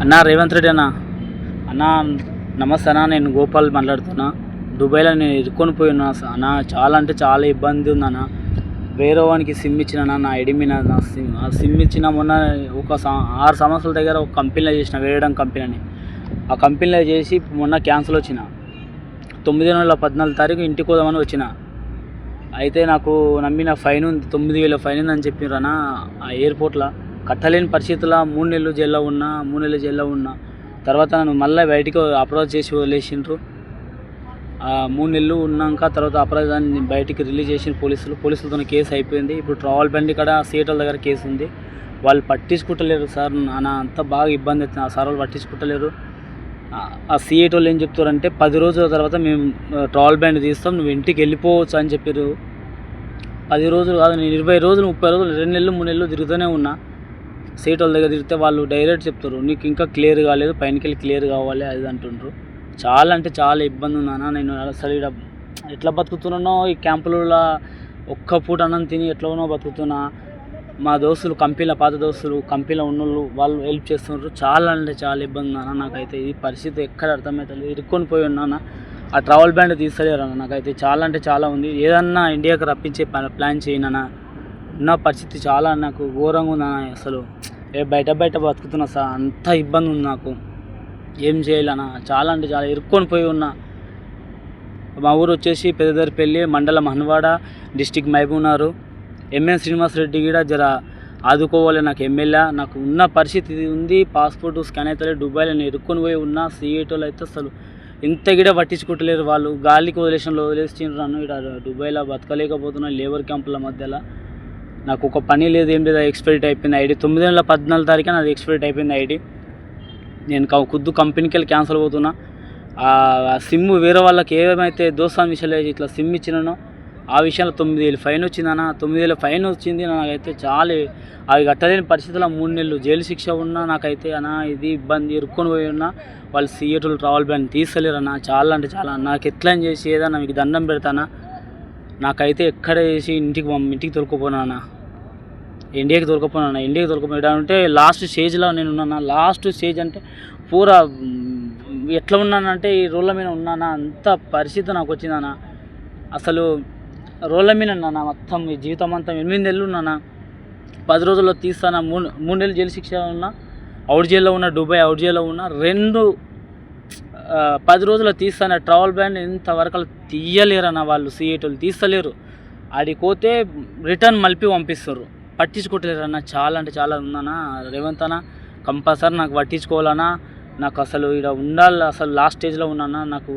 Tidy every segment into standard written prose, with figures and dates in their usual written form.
అన్నా రేవంత్ రెడ్డి అన్నా నమస్తే అన్న. నేను గోపాల్ మాట్లాడుతున్నా. దుబాయ్లో నేను ఇరుక్కొని పోయి ఉన్నా అన్న. చాలా అంటే చాలా ఇబ్బంది ఉందన్న. వేరే వానికి సిమ్ ఇచ్చిన నా ఐడి మీద నా సిమ్ ఇచ్చిన మొన్న ఒక 6 సంవత్సరాల దగ్గర ఒక కంపెనీలో చేసిన, వేయడం కంపెనీ. ఆ కంపెనీలో చేసి మొన్న క్యాన్సిల్ వచ్చిన. 9 నెలల 14 తారీఖు ఇంటికి పోదామని వచ్చిన. అయితే నాకు నమ్మిన ఫైన్ ఉంది, 9,000 ఫైన్ ఉందని చెప్పారు అన్న. ఆ ఎయిర్పోర్ట్లో కట్టలేని పరిస్థితుల్లో 3 నెలలు జైల్లో ఉన్నా. తర్వాత నన్ను మళ్ళీ బయటికి అప్రోచ్ చేసి వదిలేసిండ్రు. 3 నెలలు ఉన్నాక తర్వాత అపరాధాన్ని బయటికి రిలీజ్ చేసిన పోలీసులతో కేసు అయిపోయింది. ఇప్పుడు ట్రావెల్ బండి కాడ సియేటల్ దగ్గర కేసు ఉంది. వాళ్ళు పట్టించుకుంటలేరు సార్. నాన్న అంత బాగా ఇబ్బంది అవుతుంది. ఆ సార్ వాళ్ళు పట్టించుకుంటలేరు. ఆ సియేట్ వాళ్ళు ఏం చెప్తారంటే 10 రోజుల తర్వాత మేము ట్రావెల్ బ్యాండ్ తీస్తాం, నువ్వు ఇంటికి వెళ్ళిపోవచ్చు అని చెప్పారు. 10 రోజులు కాదు, నేను 20 రోజులు 30 రోజులు 2 నెలలు 3 నెలలు తిరుగుతూనే ఉన్నా. సియేట్ వాళ్ళ దగ్గర తిరిగితే వాళ్ళు డైరెక్ట్ చెప్తారు, నీకు ఇంకా క్లియర్ కాలేదు, పైనకి వెళ్ళి క్లియర్ కావాలి అది అంటుండ్రు. చాలా అంటే చాలా ఇబ్బంది ఉందన్న. నేను అసలు ఇక్కడ ఎట్లా బతుకుతున్నానో, ఈ క్యాంపులలో ఒక్క పూట అన్నం తిని ఎట్లనో బతుకుతున్నా. మా దోస్తులు కంపెనీలో, పాత దోస్తులు కంపెనీలో ఉన్నోళ్ళు వాళ్ళు హెల్ప్ చేస్తున్నారు. చాలా అంటే చాలా ఇబ్బంది ఉందన్న. నాకైతే ఈ పరిస్థితి ఎక్కడ అర్థమవుతుంది. ఇరుక్కొని పోయి ఉన్నాను. ఆ ట్రావెల్ బ్యాండ్ తీస్తలేరు అన్న. నాకైతే చాలా అంటే చాలా ఉంది. ఏదన్నా ఇండియాకి రప్పించే ప్లాన్ చేయనన్నా. ఉన్న పరిస్థితి చాలా నాకు ఘోరంగా ఉందన్న. అసలు బయట బతుకుతున్నా సార్. అంత ఇబ్బంది ఉంది నాకు. ఏం చేయాలన్నా. చాలా అంటే చాలా ఇరుక్కొని పోయి ఉన్నా. మా ఊరు వచ్చేసి పెద్దదరిపల్లి, మండలం హన్వాడ, డిస్టిక్ మహబూబ్నగర్. ఎంఎన్ శ్రీనివాస్ రెడ్డి కూడా జర ఆదుకోవాలి నాకు. ఎమ్మెల్యే నాకు ఉన్న పరిస్థితి ఉంది. పాస్పోర్ట్ స్కాన్ అయితే దుబాయ్లో నేను ఇరుక్కొని పోయి ఉన్నా. సిఏటోళ్ళు అయితే అసలు ఇంత గిడ పట్టించుకుంటలేరు. వాళ్ళు గాలికి వదిలేసిండ్రు నన్ను. ఇక్కడ దుబాయ్లో బతకలేకపోతున్నా లేబర్ క్యాంపుల మధ్యలో. నాకు ఒక పని లేదు, ఏం లేదు. ఎక్స్పైరీ అయిపోయింది ఐడి. 9 నెలల 14 తారీఖు నాది ఎక్స్పైరీ అయిపోయింది ఐడి. నేను ఖుద్దు కంపెనీకి వెళ్ళి క్యాన్సిల్ పోతున్నా. ఆ సిమ్ వేరే వాళ్ళకి ఏమైతే దోస్తాన్ విషయాలు ఇట్లా సిమ్ ఇచ్చినానో ఆ విషయంలో 9,000 ఫైన్ వచ్చిందన్న. 9,000 ఫైన్ వచ్చింది. నాకైతే చాలా అవి కట్టలేని పరిస్థితుల్లో 3 నెలలు జైలు శిక్ష ఉన్నా. నాకైతే అన్న ఇది ఇబ్బంది. ఇరుక్కొని పోయి ఉన్నా. వాళ్ళు సియేటోళ్ళు ట్రావెల్ బ్యాండ్ తీస్తలేరు అన్న. చాలా అంటే చాలా. నాకు ఎట్లా చేసి ఏదన్నా మీకు దండం పెడతానా. నాకైతే ఎక్కడ చేసి ఇంటికి తొలుకుపోనా. ఇండియాకి తొలకపోయినా అంటే లాస్ట్ స్టేజ్లో నేను ఉన్నాను. లాస్ట్ స్టేజ్ అంటే పూరా ఎట్లా ఉన్నానంటే ఈ రోళ్ళ మీద ఉన్నానా. అంత పరిస్థితి నాకు వచ్చిందన్న. అసలు రోళ్ళ మీద ఉన్నానా మొత్తం. ఈ జీవితం అంతా 8 నెలలు ఉన్నానా. 10 రోజుల్లో తీస్తానా. 3 నెలలు జైలు శిక్ష ఉన్నా. అవుట్ జైల్లో ఉన్నా. దుబాయ్ అవుట్ జైల్లో ఉన్నా. 10 రోజుల్లో తీస్తానా. ట్రావెల్ బ్యాండ్ ఇంతవరకు తీయలేరన్న. వాళ్ళు సియేటోళ్ళు తీస్తలేరు. ఆడికి పోతే రిటర్న్ మలిపి పంపిస్తారు. పట్టించుకోవట్లేరన్న. చాలా అంటే చాలా ఉందన్నా. రేవంత్ అన్న కంపల్సరీ నాకు పట్టించుకోవాలన్నా. నాకు అసలు ఇక్కడ ఉండాలి. అసలు లాస్ట్ స్టేజ్లో ఉన్నానా. నాకు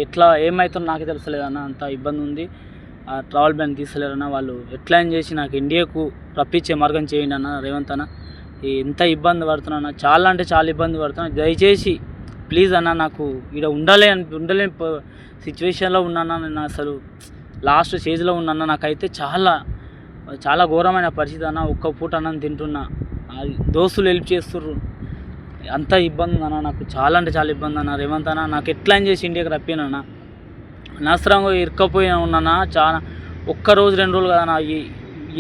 ఎట్లా ఏమవుతుందో నాకే తెలుస్తలేదన్న. అంత ఇబ్బంది ఉంది. ఆ ట్రావెల్ బ్యాన్ తీస్తలేరన్న. వాళ్ళు ఎట్లా చేసి నాకు ఇండియాకు రప్పించే మార్గం చేయండి అన్న. రేవంత్ అన్న ఎంత ఇబ్బంది పడుతున్నా. చాలా అంటే చాలా ఇబ్బంది పడుతున్నా. దయచేసి ప్లీజ్ అన్న నాకు ఇక్కడ ఉండలేని సిచ్యువేషన్లో ఉన్నానా. నేను అసలు లాస్ట్ స్టేజ్లో ఉన్నాను. నాకైతే చాలా ఘోరమైన పరిస్థితి అన్న. ఒక్క పూట అన్నం తింటున్నా. దోస్తులు హెల్ప్ చేస్తుర్రు. అంత ఇబ్బంది అన్న. నాకు చాలా అంటే చాలా ఇబ్బంది అన్న. రేవంత్ అన్న నాకు ఎట్లా చేసి ఇండియాకి రప్పినన్నా. అనవసరంగా ఇరుక్కపోయినా ఉన్నానా. చాలా ఒక్క రోజు 2 రోజులు కదన్నా.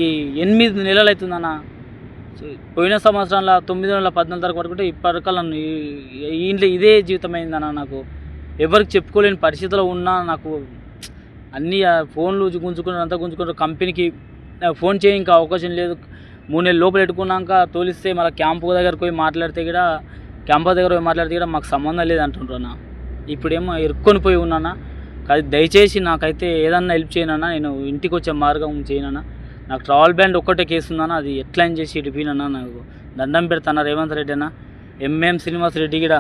ఈ 8 నెలలు అవుతుందన్న. పోయిన సంవత్సరంలో 9 నెలల 14 తారీఖు వరకు ఇప్పటికల్లా ఇంట్లో ఇదే జీవితం అయిందన్న. నాకు ఎవరికి చెప్పుకోలేని పరిస్థితిలో ఉన్నా. నాకు అన్నీ ఫోన్లు గుంజుకుంటారు. కంపెనీకి ఫోన్ చేయ ఇంకా అవకాశం లేదు. 3 నెలల లోపల పెట్టుకున్నాక తోలిస్తే మళ్ళీ క్యాంపు దగ్గరకు పోయి మాట్లాడితే కూడా క్యాంపస్ దగ్గర పోయి మాట్లాడితే కూడా మాకు సంబంధం లేదు అంటుండ్రు అన్న. ఇప్పుడేమో ఇరుక్కొని పోయి ఉన్నానా. అది దయచేసి నాకైతే ఏదన్నా హెల్ప్ చేయనన్నా. నేను ఇంటికి వచ్చే మార్గం చేయనన్నా. నాకు ట్రావెల్ బ్యాండ్ ఒక్కటే కేసు ఉందన్నా. అది ఎట్లా చేసి ఇడిపోయినన్నా. నాకు దండం పెడతానా రేవంత్ రెడ్డి అన్న. ఎంఎం శ్రీనివాస్ రెడ్డి కూడా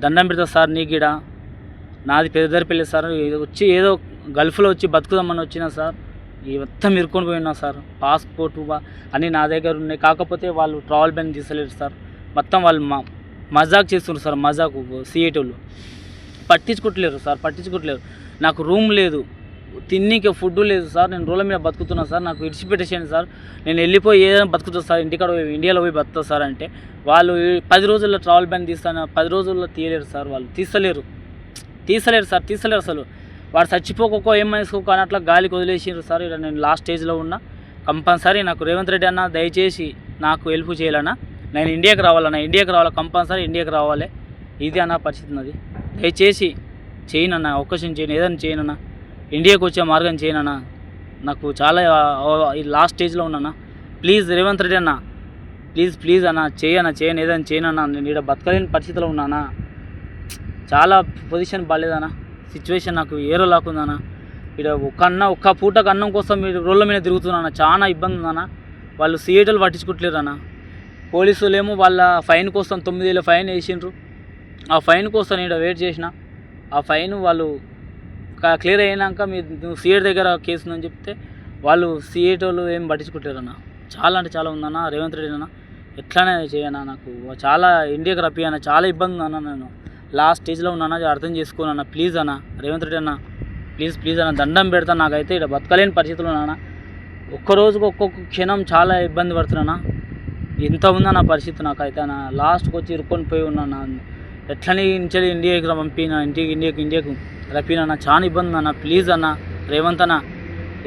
దండం పెడతా సార్. నీకు కూడా నాది పెద్దదరిపల్లి సార్. వచ్చి ఏదో గల్ఫ్లో వచ్చి బతుకుదామని వచ్చినా సార్. మొత్తం ఇరుక్కొని పోయినా సార్. పాస్పోర్ట్ అన్నీ నా దగ్గర ఉన్నాయి. కాకపోతే వాళ్ళు ట్రావెల్ బ్యాన్ తీసలేరు సార్. మొత్తం వాళ్ళు మజాక్ చేస్తున్నారు సార్. మజాకు సియేటోళ్ళు పట్టించుకోవట్లేరు సార్. నాకు రూమ్ లేదు, తిన్నీకి ఫుడ్ లేదు సార్. నేను రోడ్ల మీద బతుకుతున్నా సార్. నాకు విడిచిపెట్టేసాను సార్. నేను వెళ్ళిపోయి ఏదైనా బతుకుతాను సార్. ఇంటికాడ ఇండియాలో పోయి బతుకుతా సార్ అంటే వాళ్ళు 10 రోజుల్లో ట్రావెల్ బ్యాన్ తీస్తాను. 10 రోజుల్లో తీయలేరు సార్. వాళ్ళు తీస్తలేరు అసలు. వాడు చచ్చిపోకో ఏమైసుకోకో అని అట్లా గాలికి వదిలేసారు సార్. ఇక్కడ నేను లాస్ట్ స్టేజ్లో ఉన్నా. కంపల్సరీ నాకు రేవంత్ రెడ్డి అన్న దయచేసి నాకు హెల్ప్ చేయాలన్నా. నేను ఇండియాకి రావాలన్నా, ఇండియాకి రావాలి, కంపల్సరీ ఇండియాకి రావాలి. ఇది అన్న పరిస్థితి ఉన్నది. దయచేసి చేయనన్నా, అవకాశం చేయను, ఏదైనా చేయనన్నా, ఇండియాకి వచ్చే మార్గం చేయనన్నా. నాకు చాలా ఈ లాస్ట్ స్టేజ్లో ఉన్నానా. ప్లీజ్ రేవంత్ రెడ్డి అన్న, ప్లీజ్ అన్న, చేయను, ఏదైనా చేయనన్నా. నేను ఇక్కడ బతకలేని పరిస్థితిలో ఉన్నానా. చాలా పొజిషన్ బాగాలేదన్నా, సిచ్యువేషన్ నాకు ఏరో లాకుందన్నా. ఇక్కడ ఒక్క పూటకు అన్నం కోసం మీరు రోడ్ల మీద తిరుగుతున్నాను. చాలా ఇబ్బంది ఉందన్న. వాళ్ళు సీఏటలు పట్టించుకోవట్లేరు అన్న. పోలీసులు ఏమో వాళ్ళ ఫైన్ కోసం 9,000 ఫైన్ వేసిండ్రు. ఆ ఫైన్ కోసం నేను వెయిట్ చేసిన. ఆ ఫైన్ వాళ్ళు క్లియర్ అయినాక నువ్వు సీఏట్ దగ్గర కేసు ఉందని చెప్తే వాళ్ళు సీఏటోళ్ళు ఏం పట్టించుకోవట్లేరు అన్న. చాలా అంటే చాలా ఉందన్న. రేవంత్ రెడ్డి అన్న ఎట్లానే చేయనా, నాకు చాలా ఇండియాకి రప్పియన్న, చాలా ఇబ్బంది ఉందన్న. నేను లాస్ట్ స్టేజ్లో ఉన్నానా, అర్థం చేసుకోనన్న. ప్లీజ్ అన్న రేవంత్ రెడ్డి అన్న, ప్లీజ్ అన్న, దండం పెడతాను. నాకైతే ఇక్కడ బతకలేని పరిస్థితులు ఉన్నానా. ఒక్కరోజుకు ఒక్కొక్క క్షణం చాలా ఇబ్బంది పడుతున్నానా. ఇంత ఉందన్న పరిస్థితి నాకైతే అన్న. లాస్ట్కి వచ్చి ఇరుక్కొని పోయి ఉన్నాను. ఎట్లని నుంచి ఇండియాకి పంపినా, ఇండియాకి రప్పినా. చాలా ఇబ్బంది అన్న. ప్లీజ్ అన్న రేవంత్ అన్న,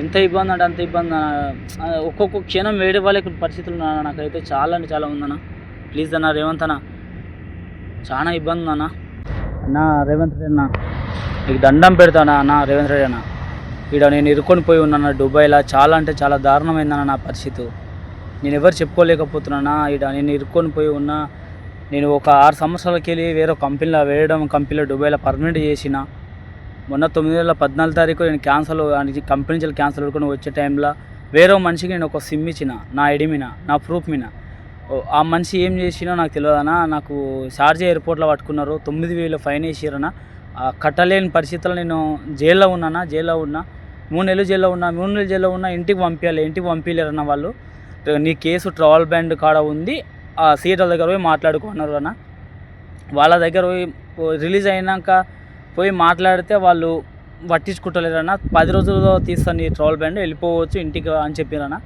ఎంత ఇబ్బంది అంటే అంత ఇబ్బంది అన్న. ఒక్కొక్క క్షణం వేడి వాళ్ళకి పరిస్థితులు ఉన్నా నాకైతే చాలా అంటే చాలా ఉందన్న. ప్లీజ్ అన్న రేవంత్ అన్న, చాలా ఇబ్బంది ఉందన్న. అన్న రేవంత్ రెడ్డి అన్న, నీకు దండం పెడతానా అన్న రేవంత్ రెడ్డి అన్న. ఇక్కడ నేను ఇరుక్కొని పోయి ఉన్నాను దుబాయ్లో. చాలా అంటే చాలా దారుణమైందన్న నా పరిస్థితి. నేను ఎవరు చెప్పుకోలేకపోతున్నానా. ఇక్కడ నేను ఇరుక్కొని పోయి ఉన్నా. నేను ఒక 6 సంవత్సరాలకి వెళ్ళి వేరే కంపెనీలో దుబాయ్లో పర్మనెంట్ చేసిన. మొన్న 9/14 తారీఖు నేను కంపెనీ నుంచి క్యాన్సల్ పెట్టుకొని వచ్చే టైంలో వేరే మనిషికి నేను ఒక సిమ్ ఇచ్చిన, నా ఐడి మీద, నా ప్రూఫ్ మీద. ఆ మనిషి ఏం చేసినో నాకు తెలియదన్నా. నాకు షార్జా ఎయిర్పోర్ట్లో పట్టుకున్నారు, 9,000 ఫైన్ వేసిరన్నా. కట్టలేని పరిస్థితుల్లో నేను జైల్లో ఉన్నా. 3 నెలలు జైల్లో ఉన్నా. ఇంటికి పంపించలేరన్న వాళ్ళు. నీ కేసు ట్రావెల్ బ్యాండ్ కాడ ఉంది, ఆ సీఎటల దగ్గర పోయి మాట్లాడుకున్నారు అన్న. వాళ్ళ దగ్గర పోయి రిలీజ్ అయినాక పోయి మాట్లాడితే వాళ్ళు పట్టించుకుంటలేరన్న. 10 రోజుల్లో తీస్తాను ఈ ట్రావెల్ బ్యాండ్, వెళ్ళిపోవచ్చు ఇంటికి అని చెప్పారన్న.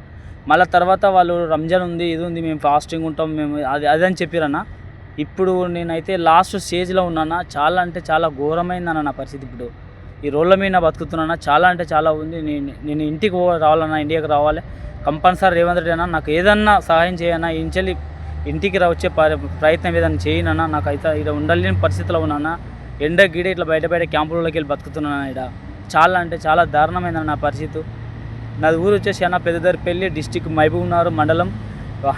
మళ్ళీ తర్వాత వాళ్ళు రంజాన్ ఉంది, ఇది ఉంది, మేము ఫాస్టింగ్ ఉంటాం, మేము అది అని చెప్పారన్న. ఇప్పుడు నేనైతే లాస్ట్ స్టేజ్లో ఉన్నానా. చాలా అంటే చాలా ఘోరమైందన్న నా పరిస్థితి. ఇప్పుడు ఈ రోడ్ల మీద బతుకుతున్నానా. చాలా అంటే చాలా ఉంది. నేను ఇంటికి రావాలన్నా, ఇండియాకి రావాలి కంపల్సరీ. రేవంత్ రెడ్డి అన్న, నాకు ఏదన్నా సహాయం చేయన్నా, ఇంటికి వచ్చే ప్రయత్నం ఏదైనా చేయనన్నా. నాకైతే ఇక్కడ ఉండలేని పరిస్థితిలో ఉన్నానా. ఎండ గిడ ఇట్లా బయట క్యాంపులలోకి వెళ్ళి బతుకుతున్నాను. ఇక్కడ చాలా అంటే చాలా దారుణమైందన్న నా పరిస్థితి. నాది ఊరు వచ్చేసి అన్న పెద్దదర్పల్లి, డిస్టిక్ మహబూబ్నగర్ మండలం,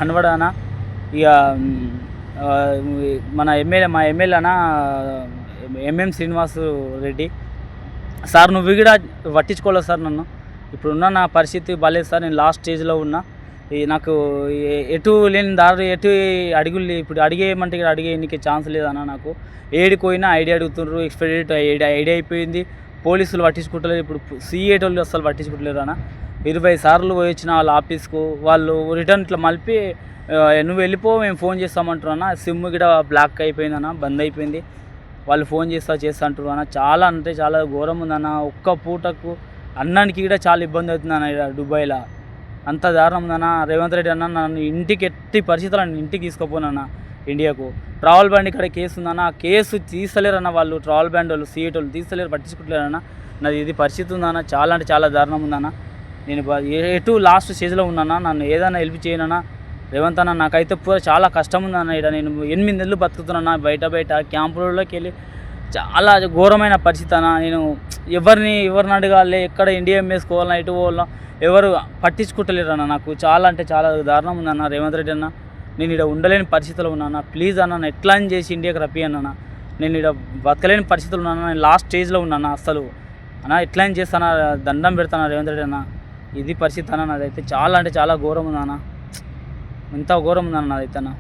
హన్వాడ అన్న. ఇక మా ఎమ్మెల్యే అన్న ఎంఎం శ్రీనివాస్ రెడ్డి సార్. నువ్వు కూడా పట్టించుకోలేదు సార్ నన్ను. ఇప్పుడున్న నా పరిస్థితి బాలేదు సార్. నేను లాస్ట్ స్టేజ్లో ఉన్నా. నాకు ఎటు లేని దారి, ఎటు అడుగులు ఇప్పుడు అడిగేయమంటే ఇక్కడ అడిగేయడానికి ఛాన్స్ లేదన్న. నాకు ఏడికి పోయినా ఐడియా అడుగుతున్నారు. ఎక్స్పైరీ డేట్ ఐడియా అయిపోయింది. పోలీసులు పట్టించుకుంటలేరు. ఇప్పుడు సీఏట్ వాళ్ళు అసలు పట్టించుకుంటలేరు అన్న. 20 సార్లు పోయి వచ్చిన వాళ్ళ ఆఫీస్కు. వాళ్ళు రిటర్న్ ఇట్లా మలిపి నువ్వు వెళ్ళిపో, మేము ఫోన్ చేస్తామంటున్నా. సిమ్ కూడా బ్లాక్ అయిపోయిందన్న, బంద్ అయిపోయింది. వాళ్ళు ఫోన్ చేస్తా అంటారు అన్న. చాలా అంటే చాలా ఘోరం ఉందన్న. ఒక్క పూటకు అన్నానికి కూడా చాలా ఇబ్బంది అవుతుందన్న ఇక్కడ దుబాయ్లో. అంత దారుణం ఉందన్న. రేవంత్ రెడ్డి అన్న, నన్ను ఇంటికి ఎట్టి పరిస్థితులు నన్ను ఇంటికి తీసుకుపోనన్న ఇండియాకు. ట్రావెల్ బ్యాండ్ ఇక్కడ కేసు ఉందన్న. ఆ కేసు తీస్తలేరన్న వాళ్ళు. ట్రావెల్ బ్యాండ్ వాళ్ళు సీఎట్ వాళ్ళు తీస్తలేరు, పట్టించుకుంటలేరన్న. నాది ఇది పరిస్థితి ఉందన్న. చాలా అంటే చాలా దారుణం ఉందన్న. నేను ఎటు లాస్ట్ స్టేజ్లో ఉన్నానా. నన్ను ఏదైనా హెల్ప్ చేయనన్నా రేవంత్ అన్న. నాకైతే చాలా కష్టం ఉందన్న. ఇక్కడ నేను 8 నెలలు బతుకుతున్నాను బయట క్యాంపులలోకి వెళ్ళి. చాలా ఘోరమైన పరిస్థితి అన్న. నేను ఎవరిని అడగాలి, ఎక్కడ ఇండియా వేసుకోవాలన్నా, ఎటు పోవాలన్నా ఎవరు పట్టించుకుంటలేరు అన్న. నాకు చాలా అంటే చాలా దారుణం ఉందన్న రేవంత్ రెడ్డి అన్న. నేను ఇక్కడ ఉండలేని పరిస్థితుల్లో ఉన్నాను. ప్లీజ్ అన్న, ఎట్లా అని చేసి ఇండియాకి రప్పియన్న. నేను ఇక్కడ బతకలేని పరిస్థితులు ఉన్నాను. నేను లాస్ట్ స్టేజ్లో ఉన్నాను అసలు అన్న. ఎట్లా అని చేస్తానా, దండం పెడతాను రేవంత్ రెడ్డి అన్న. ఇది పరిస్థితి అన్న. నాదైతే చాలా అంటే చాలా ఘోరం ఉందన్న. ఎంత ఘోరం ఉందన్న నాదైతే అన్న.